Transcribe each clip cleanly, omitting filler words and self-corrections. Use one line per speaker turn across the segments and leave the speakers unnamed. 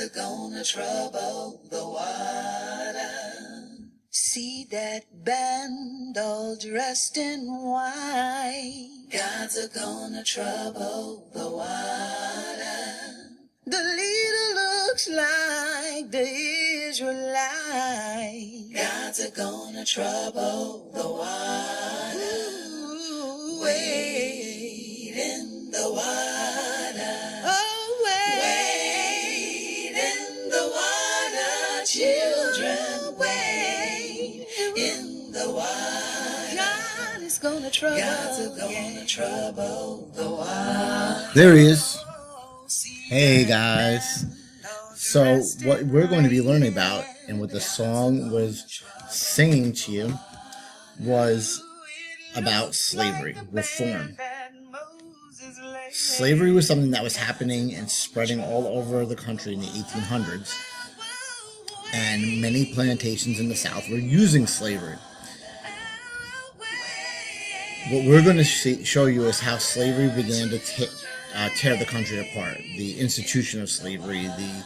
are gonna trouble the water. See that band all dressed in white. Gods are gonna trouble the water. The leader looks like the Israelite. Gods are gonna trouble the water. Ooh, wade in the water. Oh, wade in the water, children. Wade in the water. God is gonna trouble. Gods are gonna trouble the water.
There he is. Hey guys. So what we're going to be learning about and what the song was singing to you was about slavery, reform. Slavery was something that was happening and spreading all over the country in the 1800s. And many plantations in the South were using slavery. What we're going to show you is how slavery began to tear the country apart, the institution of slavery, the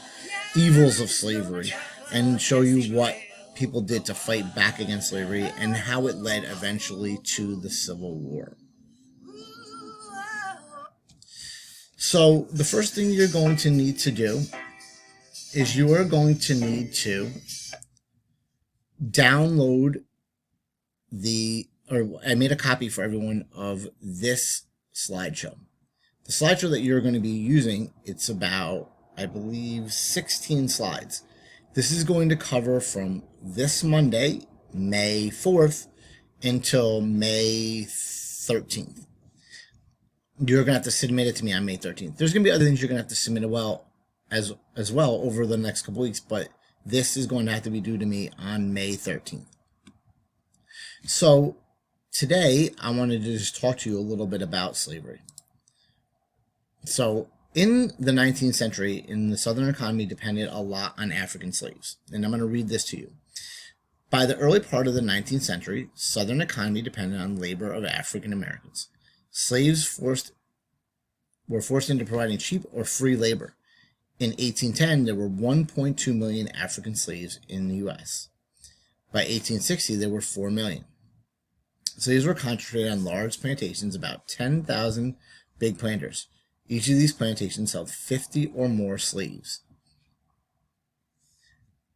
evils of slavery, and show you what people did to fight back against slavery and how it led eventually to the Civil War. So the first thing you're going to need to do is you are going to need to download I made a copy for everyone of this slideshow. The slideshow that you're going to be using, it's about, I believe, 16 slides. This is going to cover from this Monday, May 4th, until May 13th. You're going to have to submit it to me on May 13th. There's going to be other things you're going to have to submit as well over the next couple weeks, but this is going to have to be due to me on May 13th. So today, I wanted to just talk to you a little bit about slavery. So in the 19th century, in the Southern economy depended a lot on African slaves. And I'm going to read this to you. By the early part of the 19th century, Southern economy depended on labor of African Americans. Slaves were forced into providing cheap or free labor. In 1810, there were 1.2 million African slaves in the U.S. By 1860, there were 4 million. Slaves were concentrated on large plantations, about 10,000 big planters. Each of these plantations held 50 or more slaves.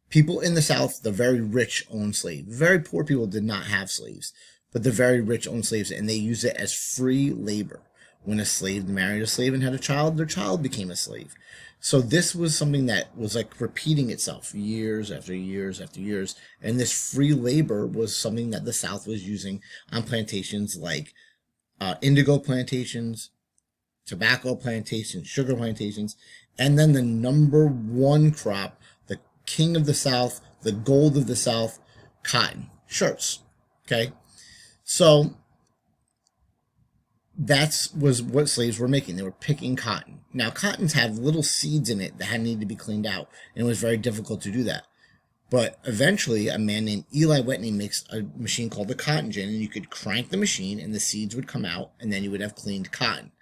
People in the South, the very rich, owned slaves. Very poor people did not have slaves, but the very rich owned slaves, and they used it as free labor. When a slave married a slave and had a child, their child became a slave. So this was something that was like repeating itself years after years after years. And this free labor was something that the South was using on plantations like indigo plantations, tobacco plantations, sugar plantations, and then the number one crop, the king of the South, the gold of the South, cotton, shirts. Okay, so that was what slaves were making. They were picking cotton. Now, cottons had little seeds in it that had needed to be cleaned out, and it was very difficult to do that. But eventually, a man named Eli Whitney makes a machine called the cotton gin, and you could crank the machine, and the seeds would come out, and then you would have cleaned cotton.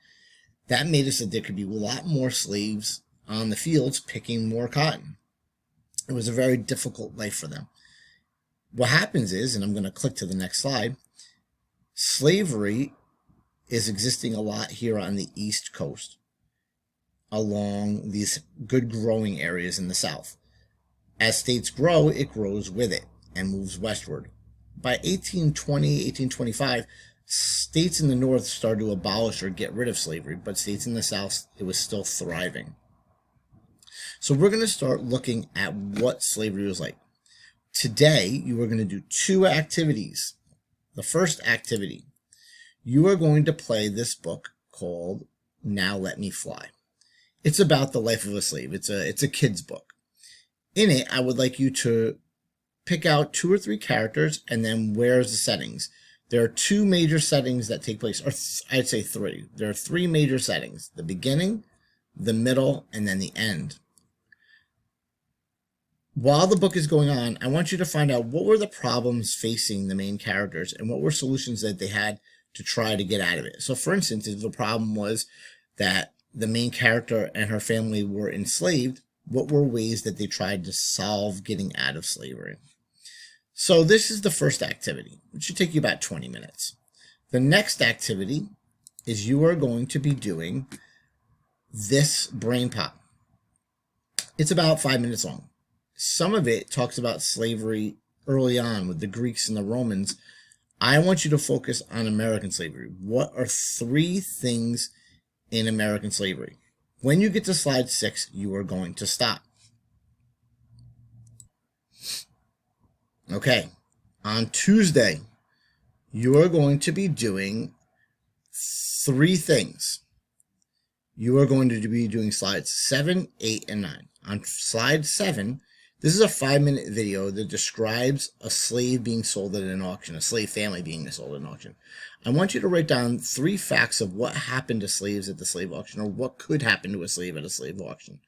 That made it so there could be a lot more slaves on the fields picking more cotton. It was a very difficult life for them. What happens is, and I'm going to click to the next slide, slavery is existing a lot here on the East Coast, along these good growing areas in the South. As states grow, it grows with it and moves westward. By 1820, 1825, states in the North started to abolish or get rid of slavery, but states in the South, it was still thriving. So we're going to start looking at what slavery was like. Today, you are going to do two activities. The first activity, you are going to play this book called Now Let Me Fly. It's about the life of a slave. It's a kid's book. In it, I would like you to pick out 2 or 3 characters, and then where's the settings. There are 2 major settings that take place, or I'd say 3. There are 3 major settings: the beginning, the middle, and then the end. While the book is going on, I want you to find out what were the problems facing the main characters and what were solutions that they had to try to get out of it. So for instance, if the problem was that the main character and her family were enslaved, what were ways that they tried to solve getting out of slavery. So this is the first activity, which should take you about 20 minutes. The next activity is you are going to be doing this brain pop. It's about 5 minutes long. Some of it talks about slavery early on with the Greeks and the Romans. I want you to focus on American slavery. What are 3 things in American slavery? When you get to slide 6, you are going to stop. Okay, on Tuesday, you are going to be doing 3 things. You are going to be doing slides 7, 8, and 9. On slide 7, this is a 5-minute video that describes a slave being sold at an auction, a slave family being sold at an auction. I want you to write down 3 facts of what happened to slaves at the slave auction, or what could happen to a slave at a slave auction.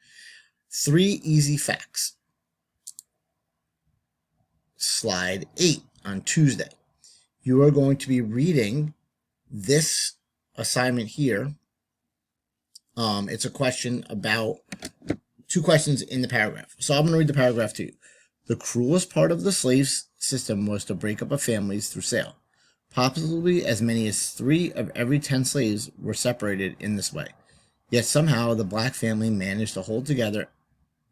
3 easy facts. Slide 8 on Tuesday. You are going to be reading this assignment here. It's a question about 2 questions in the paragraph. So I'm going to read the paragraph to you. The cruelest part of the slave system was to break up of families through sale. Possibly as many as 3 of every 10 slaves were separated in this way. Yet somehow the black family managed to hold together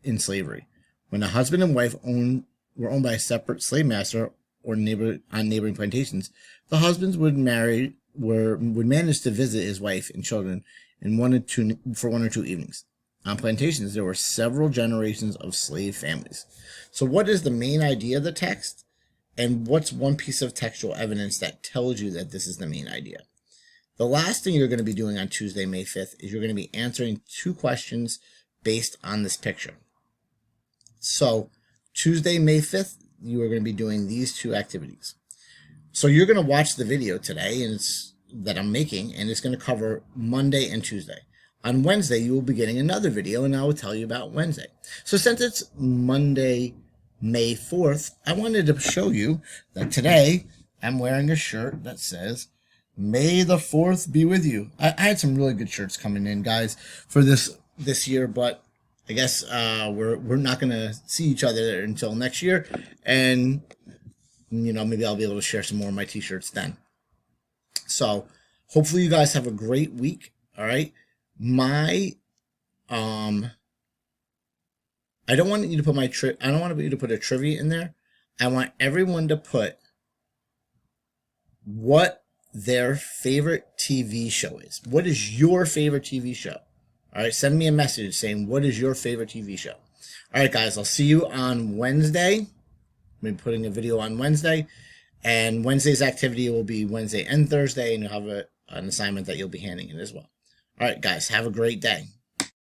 in slavery. When a husband and wife were owned by a separate slave master or on neighboring plantations, the husbands would manage to visit his wife and children for 1 or 2 evenings. On plantations, there were several generations of slave families. So what is the main idea of the text? And what's one piece of textual evidence that tells you that this is the main idea? The last thing you're going to be doing on Tuesday, May 5th, is you're going to be answering 2 questions based on this picture. So Tuesday, May 5th, you are going to be doing these 2 activities. So you're going to watch the video today that I'm making, and it's going to cover Monday and Tuesday. On Wednesday, you will be getting another video, and I will tell you about Wednesday. So since it's Monday, May 4th, I wanted to show you that today I'm wearing a shirt that says, May the 4th be with you. I had some really good shirts coming in, guys, for this year, but I guess we're not going to see each other until next year, and maybe I'll be able to share some more of my t-shirts then. So hopefully you guys have a great week. All right. I don't want you to put I don't want you to put a trivia in there. I want everyone to put what their favorite TV show is. What is your favorite TV show? All right, send me a message saying what is your favorite TV show. All right, guys, I'll see you on Wednesday. I'm putting a video on Wednesday, and Wednesday's activity will be Wednesday and Thursday, and you'll have an assignment that you'll be handing in as well. All right, guys, have a great day.